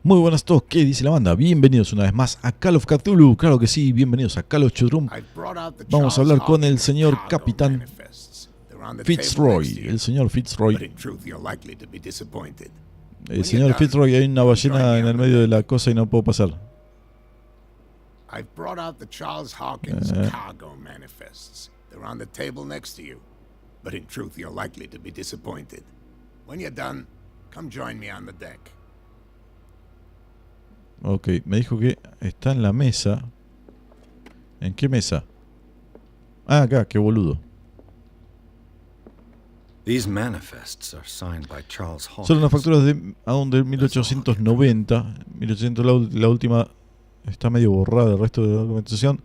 Muy buenas a todos, ¿qué dice la banda? Bienvenidos una vez más a Call of Cthulhu, claro que sí, bienvenidos a Call of Cthulhu. Vamos a hablar con el señor Capitán Fitzroy, el señor Fitzroy. El señor Fitzroy, hay una ballena en el medio de la cosa y no puedo pasar. I've brought out the Charles Hawkins cargo manifests. They're on the table next to you. But in truth, you're likely to be disappointed. When you're done, come join me on the deck. Ok, me dijo que está en la mesa. ¿En qué mesa? Ah, acá, qué boludo. These manifests are signed by Charles Hawkins. Son unas facturas de aún del 1890. 1800 la última está medio borrada, el resto de la documentación.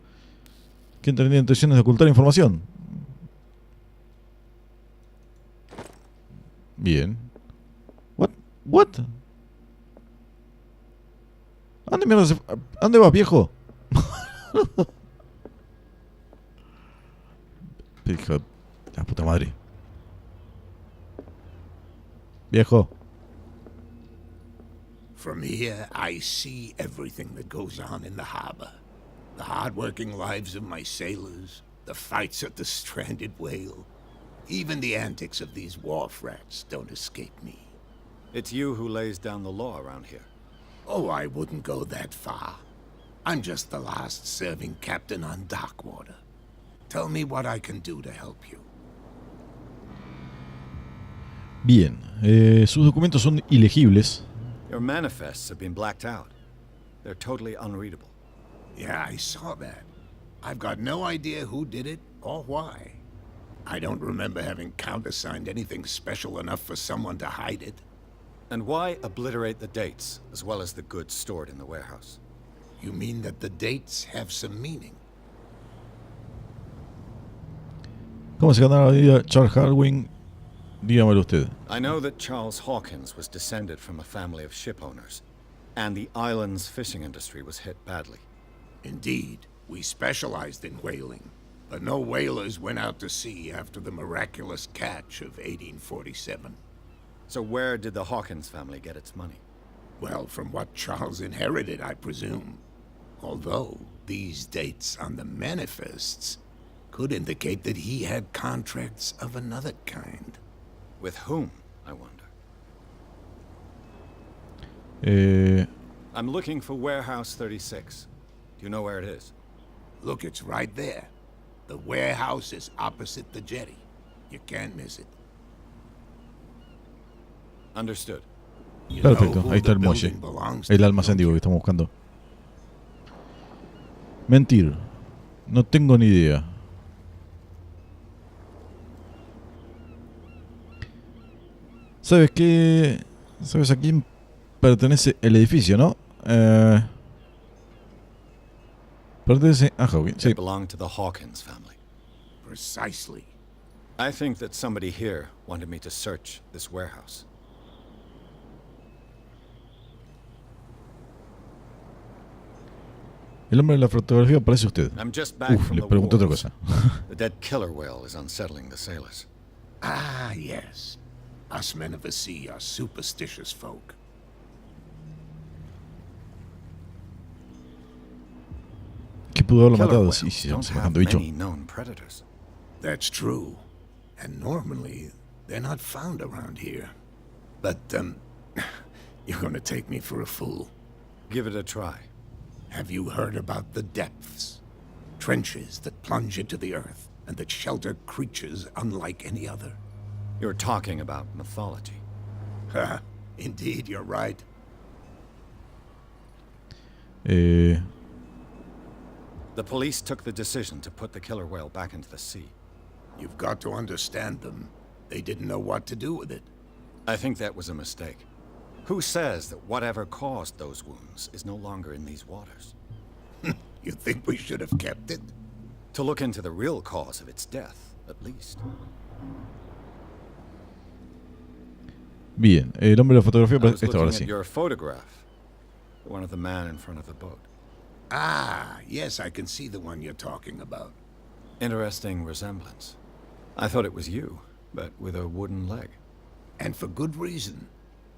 ¿Quién tenía intenciones de ocultar información? Bien. What? ¿A dónde vas, viejo? Hijo de la puta madre. Viejo. From here, I see everything that goes on in the harbor. The hard-working lives of my sailors, the fights at the stranded whale. Even the antics of these wharf rats don't escape me. It's you who lays down the law around here. Oh, I wouldn't go that far. I'm just the last serving captain on Darkwater. Tell me what I can do to help you. Bien, sus documentos son ilegibles. Your manifests have been blacked out. They're totally unreadable. Yeah, I saw that. I've got no idea who did it or why. I don't remember having countersigned anything special enough for someone to hide it. And why obliterate the dates, as well as the goods stored in the warehouse? You mean that the dates have some meaning? ¿Cómo se gana la vida Charles Hawkins? Dígamelo usted. I know that Charles Hawkins was descended from a family of ship owners, and the island's fishing industry was hit badly. Indeed, we specialized in whaling, but no whalers went out to sea after the miraculous catch of 1847. So where did the Hawkins family get its money? Well, from what Charles inherited, I presume. Although, these dates on the manifests could indicate that he had contracts of another kind. With whom, I wonder? I'm looking for Warehouse 36. Do you know where it is? Look, it's right there. The warehouse is opposite the jetty. You can't miss it. Understood. Perfecto, ahí está el muelle. El almacén, digo, que estamos buscando. Mentir. No tengo ni idea. ¿Sabes qué? ¿Sabes a quién pertenece el edificio, no? Pertenece a Hawkins. Sí. It belonged to the Hawkins family. Precisely. I think that somebody here wanted me to search this warehouse. El hombre de la fotografía parece usted. I'm just back from Le the pregunté otra wars. cosa. The dead killer whale is unsettling the sailors. Ah, yes. Us men of the sea are superstitious folk. ¿Qué pudo haberlo Killer matado? whales Sí, sí, don't semejante have bicho. many known predators. That's true. And normally, they're not found around here. But, you're gonna take me for a fool. Give it a try. Have you heard about the depths? Trenches that plunge into the earth and that shelter creatures unlike any other. You're talking about mythology. Ha! Indeed, you're right. The police took the decision to put the killer whale back into the sea. You've got to understand them. They didn't know what to do with it. I think that was a mistake. Who says that whatever caused those wounds is no longer in these waters? You think we should have kept it? To look into the real cause of its death, at least. Bien, el hombre de la fotografía I was parece. Esta ahora looking sí. at your photograph. The one of the man in front of the boat. Ah, yes, I can see the one you're talking about. Interesting resemblance. I thought it was you, but with a wooden leg. And for good reason.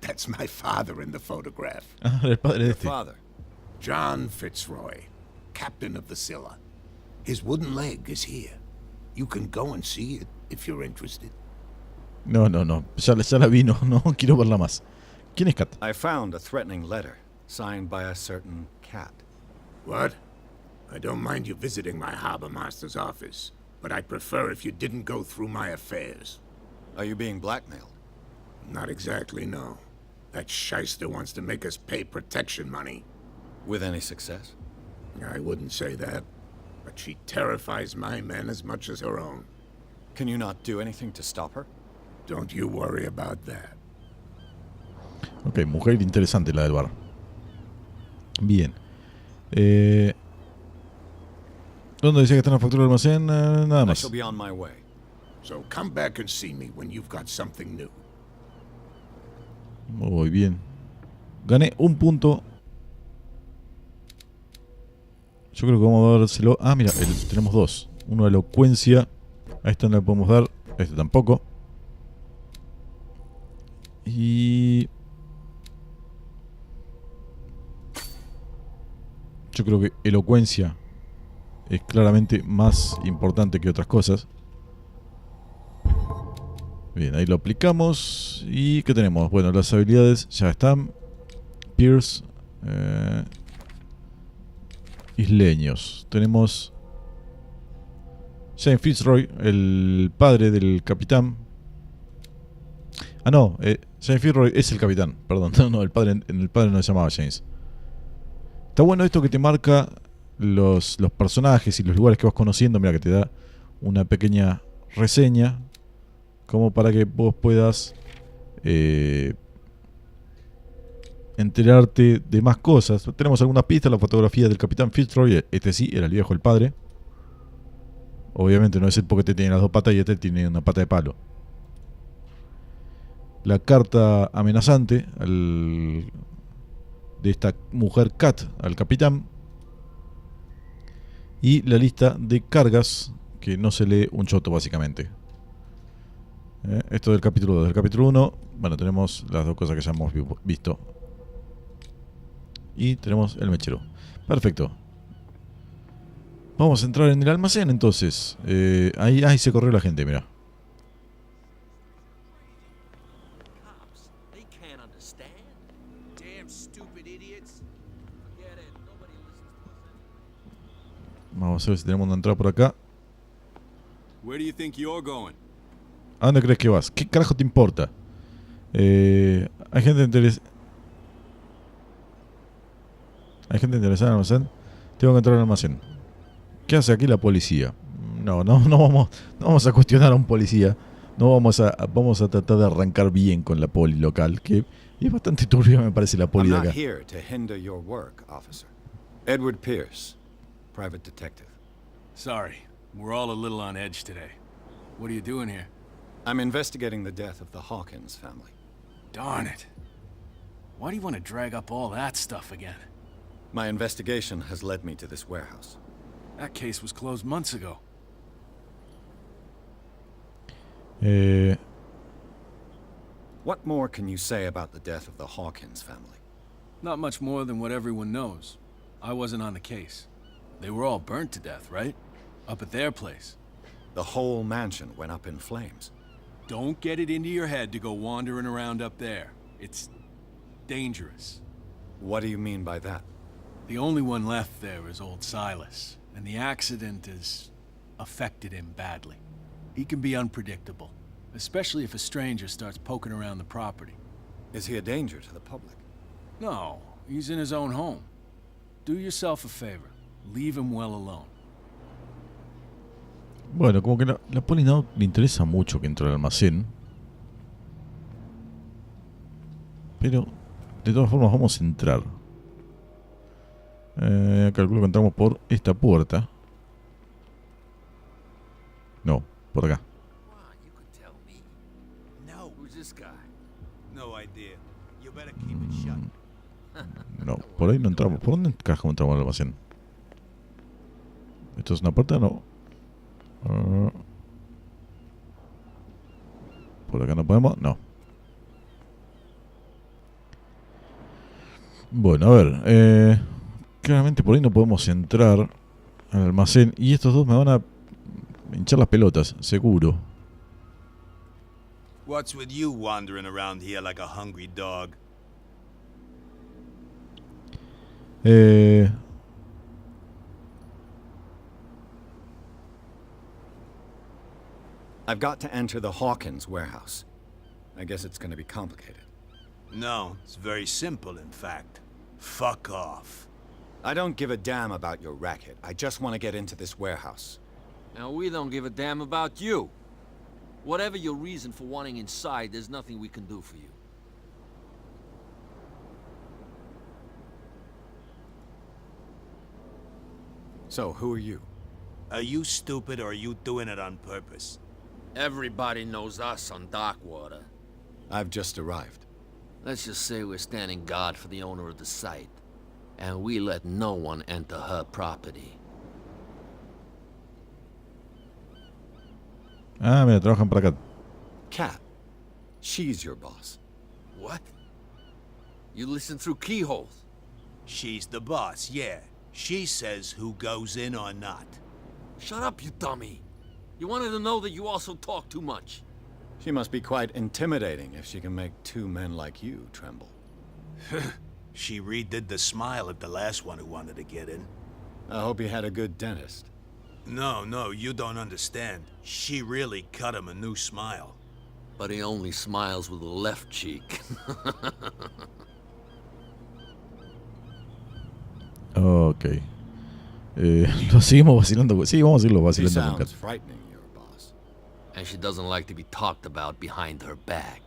That's my father in the photograph. Ah, el padre de Your este. father. John Fitzroy, captain of the Scylla. His wooden leg is here. You can go and see it if you're interested. No. Ya la vi, no quiero verla más. ¿Quién es Kat? I found a threatening letter signed by a certain cat. What? I don't mind you visiting my harbor master's office, but I'd prefer if you didn't go through my affairs. Are you being blackmailed? Not exactly, no. That shyster wants to make us pay protection money. With any success? I wouldn't say that, but she terrifies my men as much as her own. Can you not do anything to stop her? Don't you worry about that. Ok, mujer interesante la del bar. Bien. ¿Dónde decía que está en la factura del almacén? Nada I más. shall be on my way. So come back and see me when you've got something new. Muy bien. Gané un punto. Yo creo que vamos a dárselo. Ah, mira, tenemos dos. Uno de elocuencia. A este no le podemos dar. A este tampoco. Y... yo creo que elocuencia es claramente más importante que otras cosas. Bien, ahí lo aplicamos. ¿Y qué tenemos? Bueno, las habilidades ya están. Pierce. Isleños. Tenemos James Fitzroy, el padre del capitán. Ah, no, James Fitzroy es el capitán. Perdón, no, el padre no se llamaba James. Está bueno esto que te marca los personajes y los lugares que vas conociendo. Mira que te da una pequeña reseña, como para que vos puedas enterarte de más cosas. Tenemos algunas pistas. La fotografía del capitán Fitzroy. Este sí, era el viejo, el padre. Obviamente no es el porque tiene las dos patas y este tiene una pata de palo. La carta amenazante de esta mujer Kat al capitán. Y la lista de cargas que no se lee un choto básicamente. Esto del capítulo 2. Del capítulo 1, bueno, tenemos las dos cosas que ya hemos visto. Y tenemos el mechero. Perfecto. Vamos a entrar en el almacén entonces. Ahí se corrió la gente, mira. Vamos a ver si tenemos una entrada por acá. ¿A dónde crees que vas? ¿Qué carajo te importa? Hay gente interesada. Hay gente interesada en el almacén. Tengo que entrar al almacén. ¿Qué hace aquí la policía? No vamos a cuestionar a un policía. Vamos a tratar de arrancar bien con la poli local, que es bastante turbia me parece la poli de acá. Edward Pierce, private detective. Sorry, we're all a little on edge today. What are you doing here? I'm investigating the death of the Hawkins family. Darn it. Why do you want to drag up all that stuff again? My investigation has led me to this warehouse. That case was closed months ago. What more can you say about the death of the Hawkins family? Not much more than what everyone knows. I wasn't on the case. They were all burnt to death, right? Up at their place. The whole mansion went up in flames. Don't get it into your head to go wandering around up there. It's dangerous. What do you mean by that? The only one left there is old Silas, and the accident has affected him badly. He can be unpredictable, especially if a stranger starts poking around the property. Is he a danger to the public? No, he's in his own home. Do yourself a favor. Leave him well alone. Bueno, como que la poli no le interesa mucho que entre al almacén. Pero, de todas formas, vamos a entrar. Calculo que entramos por esta puerta. No, por acá. No, por ahí no entramos. ¿Por dónde carajo entramos al almacén? ¿Esto es una puerta? No. ¿Por acá no podemos? No. Bueno, a ver. Claramente por ahí no podemos entrar al almacén. Y estos dos me van a hinchar las pelotas, seguro. What's with you wandering around here like a hungry dog? I've got to enter the Hawkins warehouse. I guess it's going to be complicated. No, it's very simple, in fact. Fuck off. I don't give a damn about your racket. I just want to get into this warehouse. Now, we don't give a damn about you. Whatever your reason for wanting inside, there's nothing we can do for you. So, who are you? Are you stupid or are you doing it on purpose? Everybody knows us on Darkwater. I've just arrived. Let's just say we're standing guard for the owner of the site. And we let no one enter her property. Ah, mira, trabajan para acá. Cat. She's your boss. What? You listen through keyholes? She's the boss, yeah. She says who goes in or not. Shut up, you dummy. You wanted to know that you also talk too much. She must be quite intimidating if she can make two men like you tremble. She redid the smile at the last one who wanted to get in. I hope he had a good dentist. No, you don't understand. She really cut him a new smile. But he only smiles with the left cheek. Ok. Lo seguimos vacilando. Sí, vamos a seguirlo She vacilando con sounds Kat. frightening, your boss. And she doesn't like to be talked about behind her back.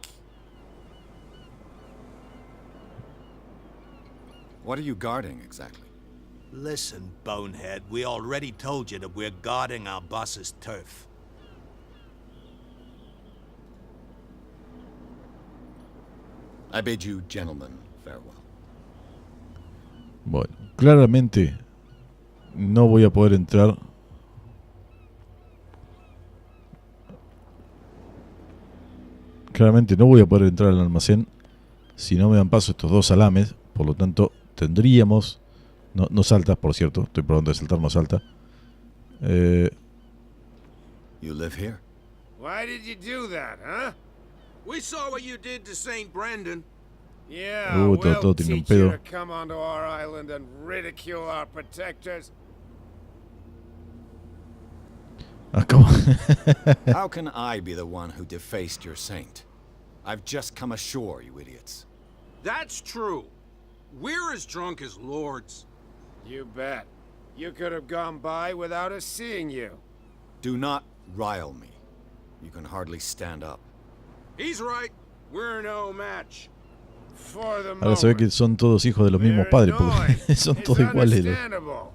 What are you guarding exactly? Listen, bonehead, we already told you that we're guarding our boss's turf. I bid you gentlemen farewell. Bueno, claramente no voy a poder entrar. Claramente no voy a poder entrar al almacén si no me dan paso estos dos salames. Por lo tanto, tendríamos... No salta, por cierto. Estoy probando de saltar, no salta. You live here? Why did you do that, huh? We saw what you did to St. Brendan. Yeah, todo we'll tiene un teach you pedo. to come onto our island and ridicule our protectors. Acabo. How can I be the one who defaced your saint? I've just come ashore, you idiots. That's true. We're as drunk as lords. You bet. You could have gone by without us seeing you. Do not rile me. You can hardly stand up. He's right. We're no match. For the Ahora se ve que moment. son todos hijos de los mismos padres, porque son It's todos iguales. understandable.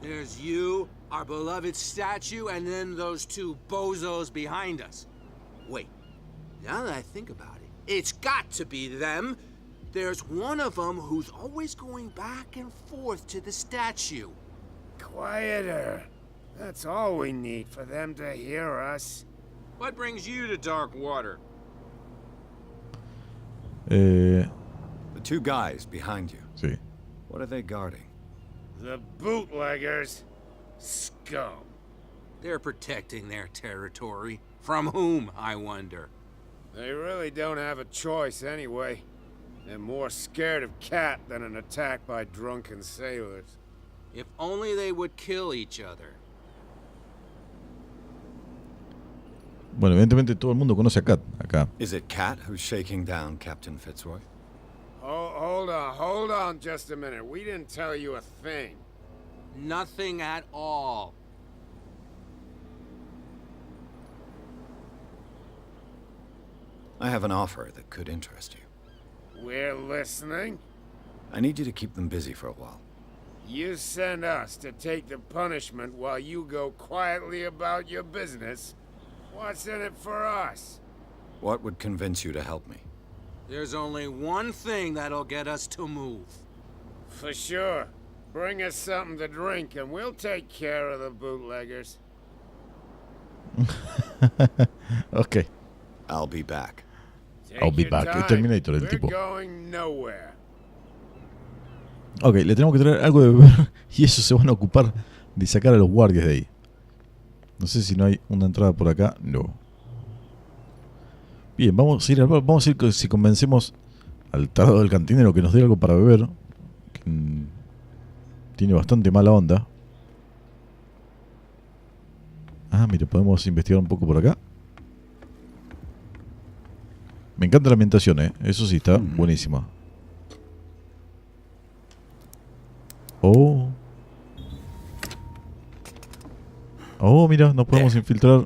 There's you, our beloved statue, and then those two bozos behind us. Wait, now that I think about it, it's got to be them. There's one of them who's always going back and forth to the statue. Quieter. That's all we need for them to hear us. What brings you to Darkwater? The two guys behind you. Sí. What are they guarding? The bootleggers. Scum. They're protecting their territory. From whom, I wonder? They really don't have a choice anyway. They're more scared of Cat than an attack by drunken sailors. If only they would kill each other. Bueno, evidentemente todo el mundo conoce a Kat acá. Is it Cat who's shaking down Captain Fitzroy? Hold on just a minute. We didn't tell you a thing. Nothing at all. I have an offer that could interest you. We're listening. I need you to keep them busy for a while. You send us to take the punishment while you go quietly about your business. What's in it for us? What would convince you to help me? There's only one thing that'll get us to move. For sure. Bring us something to drink and we'll take care of the bootleggers. Ok. I'll be back. Take I'll be your back. time. Terminator, el We're tipo. going nowhere. Ok, le tenemos que traer algo de beber y ellos se van a ocupar de sacar a los guardias de ahí. No sé si no hay una entrada por acá. No. Bien, vamos a ir al bar. Vamos a ir si convencemos al tarado del cantinero que nos dé algo para beber. Que, tiene bastante mala onda. Ah, mire, podemos investigar un poco por acá. Me encanta la ambientación, eso sí, está buenísima. Oh. Oh, mira, nos podemos infiltrar.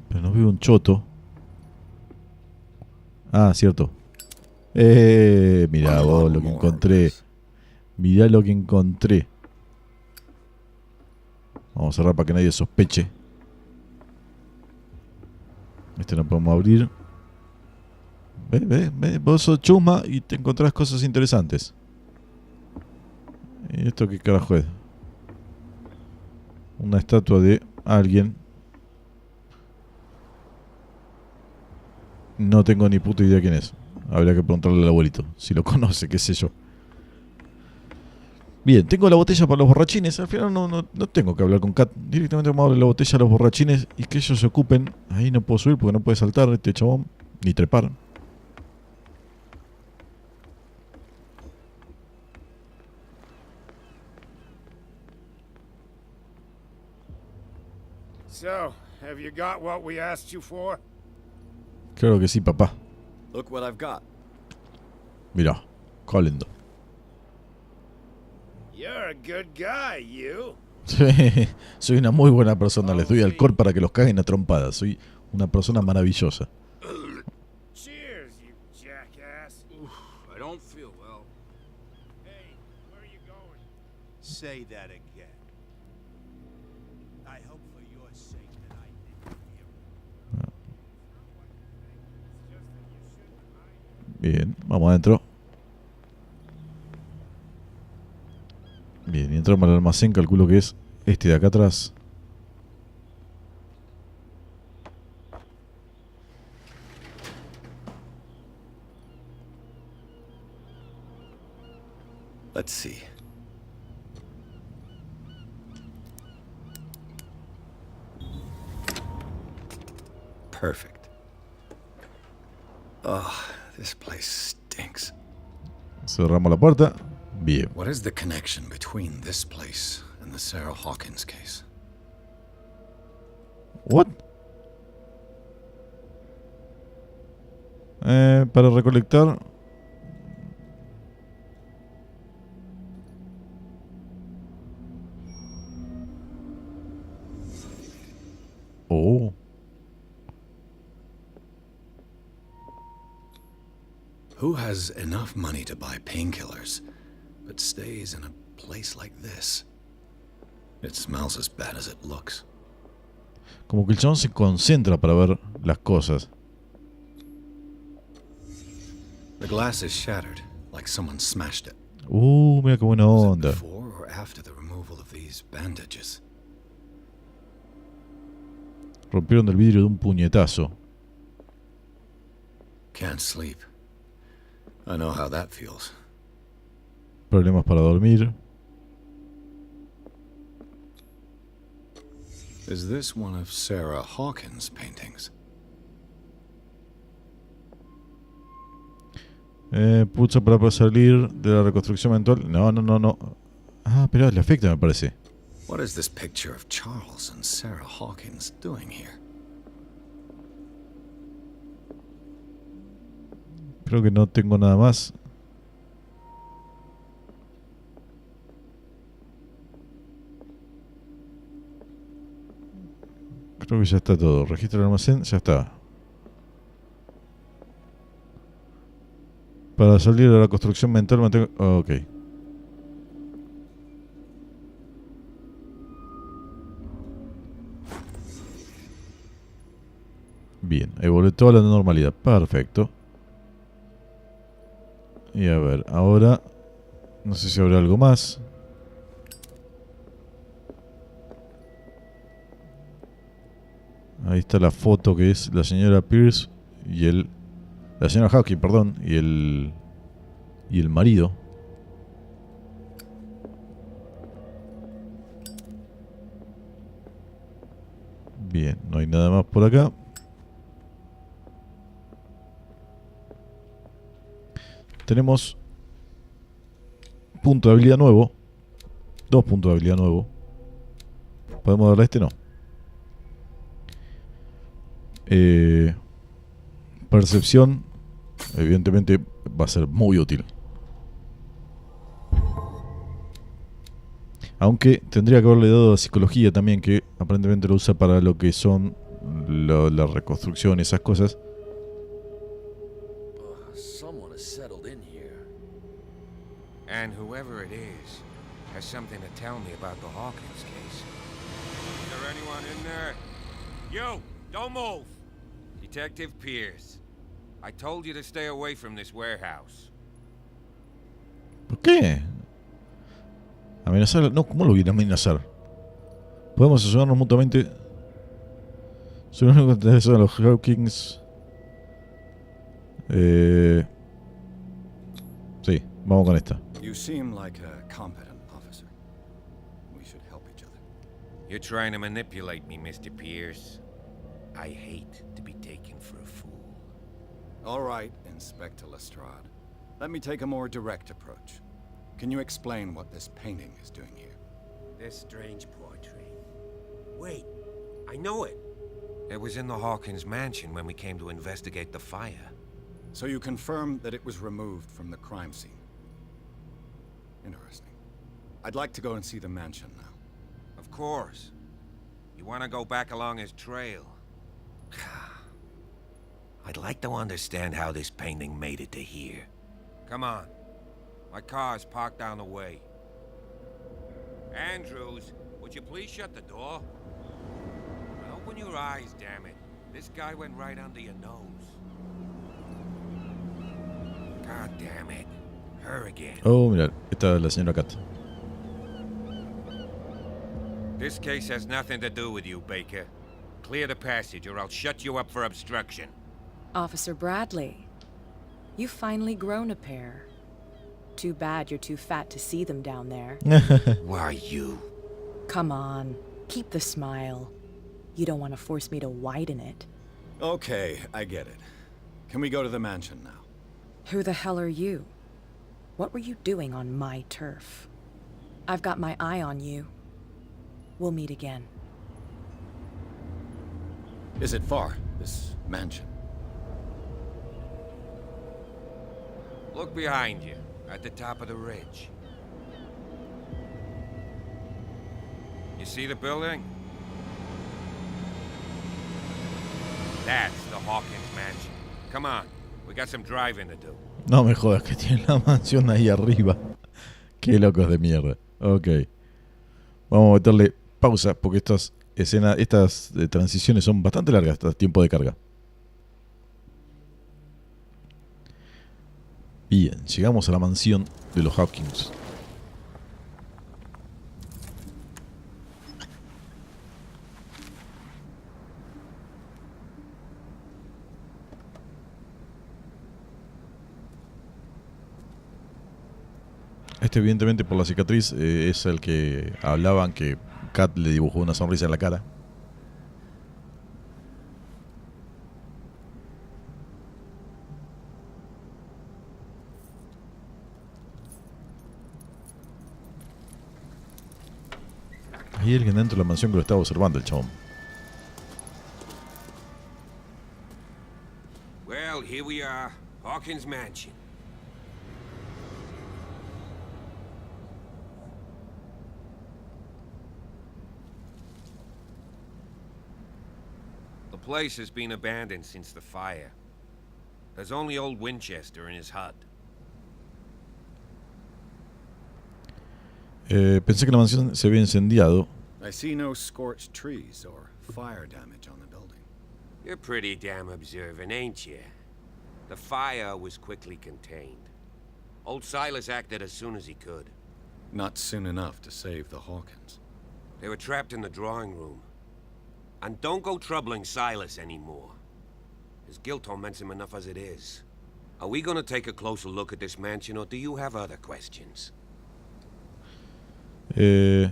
Pero no veo un choto. Ah, cierto. Mirá vos lo que encontré. Mirá lo que encontré. Vamos a cerrar para que nadie sospeche. Este no podemos abrir. Ve, vos sos chusma y te encontrás cosas interesantes. ¿Y esto qué carajo es? Una estatua de alguien. No tengo ni puta idea quién es. Habría que preguntarle al abuelito si lo conoce, qué sé yo. Bien, tengo la botella para los borrachines. Al final no tengo que hablar con Kat. Directamente vamos a darle la botella a los borrachines y que ellos se ocupen. Ahí no puedo subir porque no puede saltar este chabón. Ni trepar. So, have you got what we asked you for? Claro que sí, papá. Look what I've got. Mirá, qué lindo. You're a good guy, you. Soy una muy buena persona. Les doy alcohol para que los caguen a trompadas. Soy una persona maravillosa. Cheers, you jackass. I don't feel well. Hey, where are you going? Say that again. I hope for your sake that I didn't hear it. Bien, vamos adentro. Bien, y entramos al almacén. Calculo que es este de acá atrás. Let's see. Perfect. Oh, this place stinks. Cerramos la puerta. Bien. What is the connection between this place and the Sarah Hawkins case? What? Para recolectar. Oh. Who has enough money to buy painkillers, but stays in a place like this? It smells as bad as it looks. Como que el chabón se concentra para ver las cosas. The glass is shattered, like someone smashed it. Mira qué buena Was it onda. before or after the removal of these bandages? Rompieron el vidrio de un puñetazo. Can't sleep. I know how that feels. Problemas para dormir. Is this one of Sarah Hawkins' paintings? Pucha para salir de la reconstrucción mental. No. Ah, pero le afecta, me parece. What is this picture of Charles and Sarah Hawkins doing here? Creo que no tengo nada más. Creo que ya está todo. Registro el almacén, ya está. Para salir de la construcción mental mantengo... Ok. Bien, ahí volvió toda la normalidad. Perfecto. Y a ver, ahora... No sé si habrá algo más. Ahí está la foto que es la señora Pierce y el... La señora Hawkins, perdón, y el y el marido. Bien, no hay nada más por acá. Tenemos punto de habilidad nuevo. 2 puntos de habilidad nuevo. ¿Podemos darle a este? No. Percepción. Evidentemente va a ser muy útil. Aunque tendría que haberle dado a psicología también, que aparentemente lo usa para lo que son la reconstrucción y esas cosas. Someone has settled in here. And whoever it is has something to tell me about the Hawkins case. Is there anyone in there? You! Don't move! Detective Pierce. I told you to stay away from this warehouse. ¿Por qué? Amenazar. No, ¿cómo lo viene a amenazar? Podemos ayudarnos mutuamente. Soy el único interesado en los Hawkings. Sí, vamos con esta. You seem like a competent officer. We should help each other. You're trying to manipulate me, Mr. Pierce. I hate to be taken for a fool. All right, Inspector Lestrade. Let me take a more direct approach. Can you explain what this painting is doing here? This strange portrait. Wait, I know it. It was in the Hawkins mansion when we came to investigate the fire. So you confirm that it was removed from the crime scene. Interesting. I'd like to go and see the mansion now. Of course. You want to go back along his trail? I'd like to understand how this painting made it to here. Come on. My car's parked down the way. Andrews, would you please shut the door? And open your eyes, damn it. This guy went right under your nose. God damn it. Her again. Oh, mira, esta es la señora Kat. This case has nothing to do with you, Baker. Clear the passage or I'll shut you up for obstruction. Officer Bradley, you've finally grown a pair. Too bad you're too fat to see them down there. Why you? Come on, keep the smile. You don't want to force me to widen it. Okay, I get it. Can we go to the mansion now? Who the hell are you? What were you doing on my turf? I've got my eye on you. We'll meet again. Is it far, this mansion? Look behind you, at the top of the ridge. You see the building? That's the Hawkins mansion. Come on, we got some driving to do. No me jodas que tiene la mansión ahí arriba. Qué locos de mierda. Ok. Vamos a meterle pausa porque estas escenas, estas transiciones son bastante largas, hasta tiempo de carga. Bien, llegamos a la mansión de los Hawkins. Este evidentemente por la cicatriz es el que hablaban que Kat le dibujó una sonrisa en la cara. Hay alguien dentro de la mansión que lo estaba observando el chabón. Well, here we are, Hawkins mansion. The place has been abandoned since the fire. There's only old Winchester in his hut. Pensé que la mansión se había incendiado. I see no scorched trees or fire damage on the building. You're pretty damn observant, ain't you? The fire was quickly contained. Old Silas acted as soon as he could. Not soon enough to save the Hawkins. They were trapped in the drawing room. And don't go troubling Silas anymore. His guilt torments him enough as it is. Are we gonna take a closer look at this mansion, or do you have other questions? Your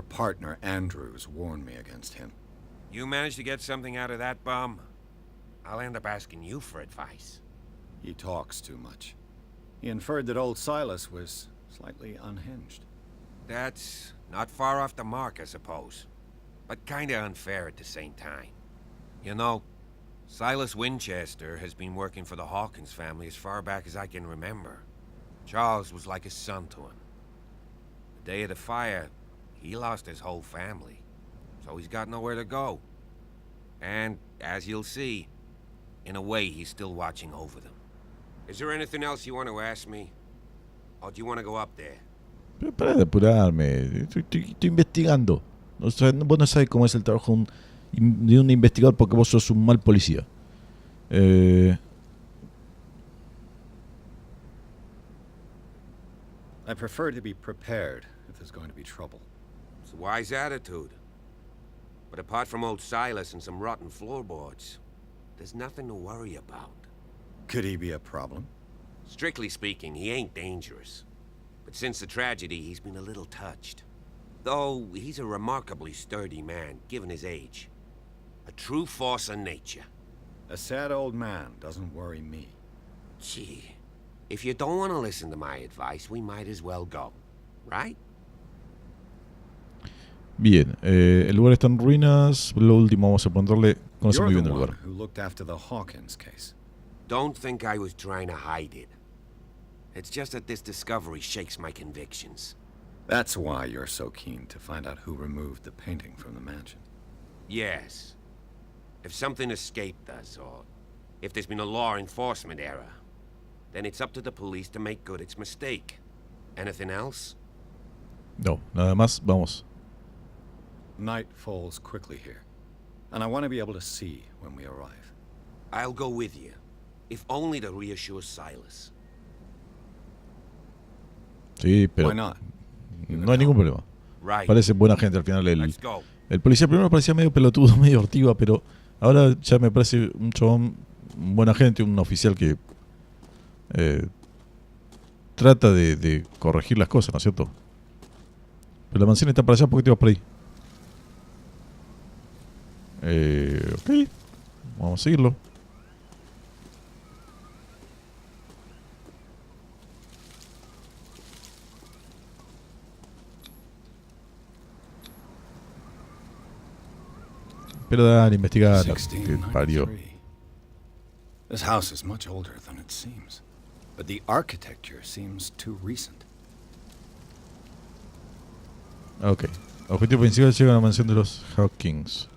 partner, Andrews, warned me against him. You managed to get something out of that bum? I'll end up asking you for advice. He talks too much. He inferred that old Silas was slightly unhinged. That's not far off the mark, I suppose. But kinda unfair at the same time. You know, Silas Winchester has been working for the Hawkins family as far back as I can remember. Charles was like a son to him. The day of the fire, he lost his whole family. So he's got nowhere to go. And, as you'll see, in a way, he's still watching over them. Is there anything else you want to ask me? Or do you want to go up there? Pero para de apurarme. Estoy investigando. Vos no sabés cómo es el trabajo de un investigador porque vos sos un mal policía. I prefer to be prepared if there's going to be trouble. It's a wise attitude. But apart from old Silas and some rotten floorboards, there's nothing to worry about. Could he be a problem? Strictly speaking, he ain't dangerous. But since the tragedy, he's been a little touched. Though, he's a remarkably sturdy man, given his age. A true force of nature. A sad old man doesn't worry me. Gee, if you don't want to listen to my advice, we might as well go. Right? Bien, el lugar está en ruinas. Lo último, vamos a preguntarle. Conoce muy bien el lugar. Who looked after the Hawkins case. Don't think I was trying to hide it. It's just that this discovery shakes my convictions. That's why you're so keen to find out who removed the painting from the mansion. Yes. If something escaped us, or if there's been a law enforcement error, then it's up to the police to make good its mistake. Anything else? No, nada más, vamos. Night falls quickly here, and I want to be able to see when we arrive. I'll go with you, if only to reassure Silas. Sí, pero Why not? no hay ningún problema. Right. Parece buena gente al final. Let's go. El policía primero parecía medio pelotudo, medio ortiva, pero ahora ya me parece un chabón, buena gente, un oficial que trata de corregir las cosas, ¿no es cierto? Pero la mansión está para allá, ¿por qué te vas por ahí? Ok, vamos a seguirlo. Pero dale, investigar. Que parió. 1693. This house is much older than it seems, but the architecture seems too recent. Ok. Objetivo principal: llega a la mansión de los Hawkings.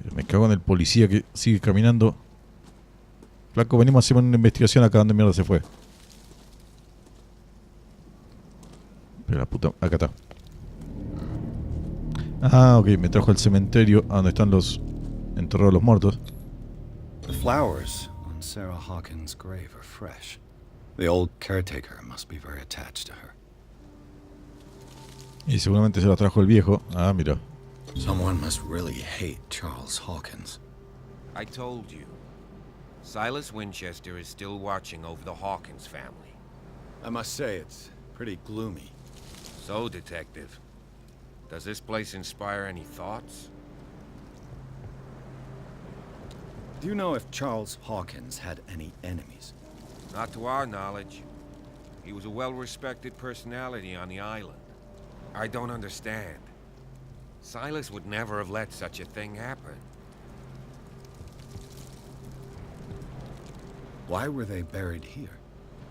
Pero me cago en el policía que sigue caminando. Flaco, venimos a hacer una investigación acá. ¿Dónde mierda se fue? Pero la puta... Acá está. Ah, ok. Me trajo al cementerio a donde están los enterrados los muertos. The flowers on Sarah Hawkins' grave are fresh. The old caretaker must be very attached to her. Y seguramente se las trajo el viejo. Ah, mira. Someone must really hate Charles Hawkins. I told you. Silas Winchester is still watching over the Hawkins family. I must say, it's pretty gloomy. So, Detective, does this place inspire any thoughts? Do you know if Charles Hawkins had any enemies? Not to our knowledge. He was a well-respected personality on the island. I don't understand. Silas would never have let such a thing happen. Why were they buried here?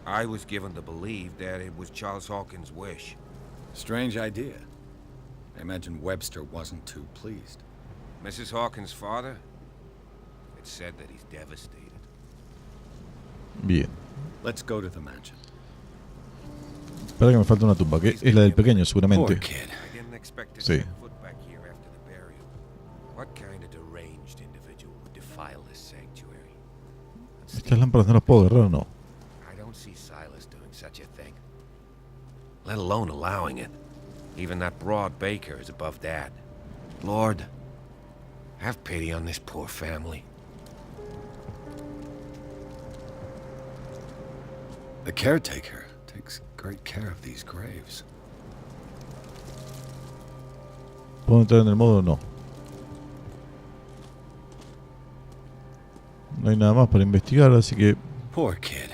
I was given to believe that it was Charles Hawkins' wish. Strange idea. I imagine Webster wasn't too pleased. Mrs. Hawkins' father? It's said that he's devastated. Bien. Let's go to the mansion. Espera que me falta una tumba, que es la del pequeño seguramente. Poor kid. I didn't expect to Sí. set foot back here after the burial. What kind of deranged individual would defile this sanctuary? Estas lámparas no las puedo agarrar, ¿no? I don't see Silas doing such a thing. Let alone allowing it. Even that broad baker is above that. Lord, Have pity on this poor family. The caretaker takes great care of these graves. ¿Puedo entrar en el modo? No. No hay nada más para investigar, así que... Poor kid.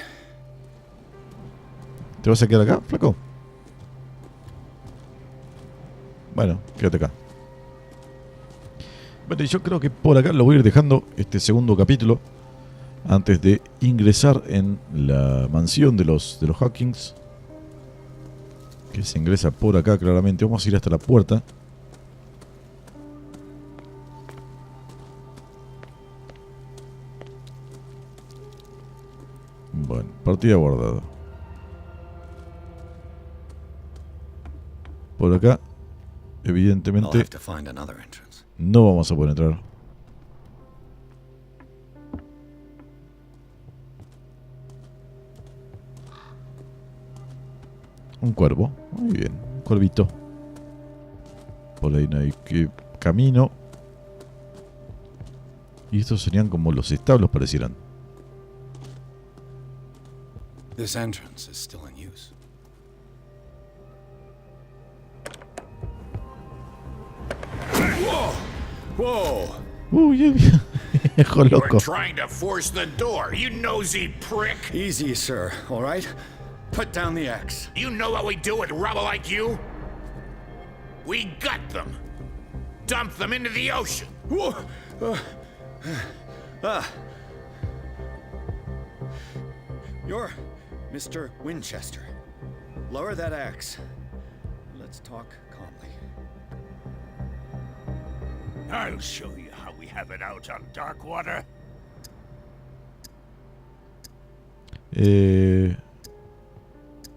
¿Te vas a quedar acá, flaco? Bueno, quédate acá. Bueno, y yo creo que por acá lo voy a ir dejando este segundo capítulo antes de ingresar en la mansión de los Hawkings, que se ingresa por acá claramente. Vamos a ir hasta la puerta. Bueno, partida guardada. Por acá, evidentemente, no vamos a poder entrar. Un cuervo. Muy bien, un cuervito. Por ahí no hay que camino. Y estos serían como los establos, parecieran. This entrance is still in use. Whoa! Uy, viejo loco. You're trying to force the door, you nosy prick! Easy, sir. All right? Put down the axe. You know what we do with rubble like you? We gut them. Dump them into the ocean. You're Mr. Winchester. Lower that axe. Let's talk calmly. I'll show you how we have it out on dark water.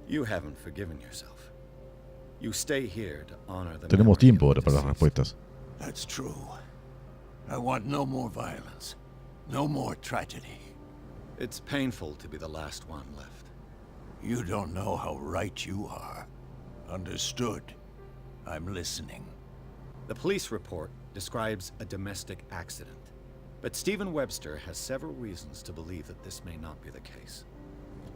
You haven't forgiven yourself. You stay here to honor the Tenemos tiempo ahora para las respuestas. That's true. I want no more violence. No more tragedy. It's painful to be the last one left. You don't know how right you are. Understood. I'm listening. The police report describes a domestic accident, but Stephen Webster has several reasons to believe that this may not be the case.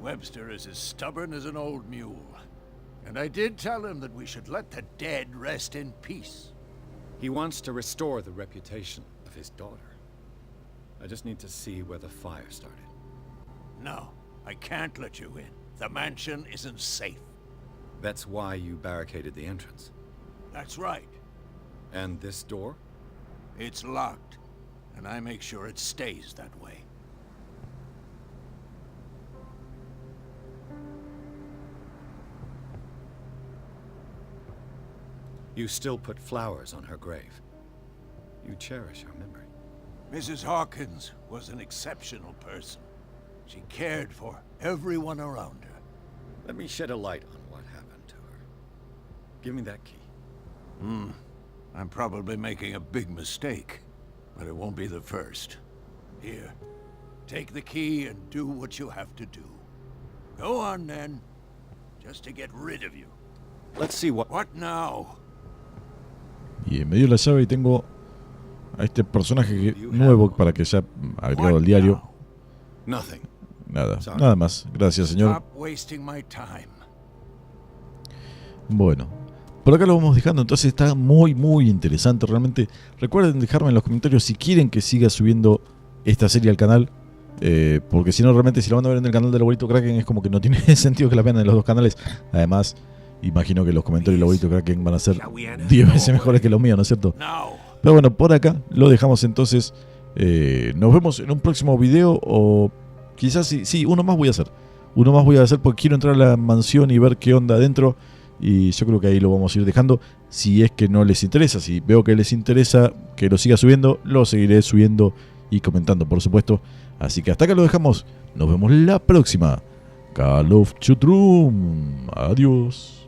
Webster is as stubborn as an old mule. And I did tell him that we should let the dead rest in peace. He wants to restore the reputation of his daughter. I just need to see where the fire started. No, I can't let you in. The mansion isn't safe. That's why you barricaded the entrance. That's right. And this door? It's locked, and I make sure it stays that way. You still put flowers on her grave. You cherish her memory. Mrs. Hawkins was an exceptional person. She cared for everyone around her. Let me shed a light on what happened to her. Give me that key. I'm probably making a big mistake, but it won't be the first. Here, take the key and do what you have to do. Go on then, just to get rid of you. Let's see what... What now? Y me dio la llave y tengo a este personaje nuevo para que sea agregado al diario. Nothing. Nada más. Gracias, señor. Stop wasting my time. Bueno, por acá lo vamos dejando. Entonces está muy interesante realmente. Recuerden dejarme en los comentarios si quieren que siga subiendo esta serie al canal, porque si no, realmente si lo van a ver en el canal del abuelito Kraken es como que no tiene sentido que la vean en los dos canales. Además, imagino que los comentarios del abuelito Kraken van a ser 10 veces mejores que los míos, ¿no es cierto? Pero bueno, por acá lo dejamos entonces. Nos vemos en un próximo video, o quizás sí, uno más voy a hacer. Uno más voy a hacer porque quiero entrar a la mansión y ver qué onda adentro. Y yo creo que ahí lo vamos a ir dejando. Si es que no les interesa, si veo que les interesa que lo siga subiendo, lo seguiré subiendo y comentando, por supuesto. Así que hasta acá lo dejamos. Nos vemos la próxima. Call of Cthulhu. Adiós.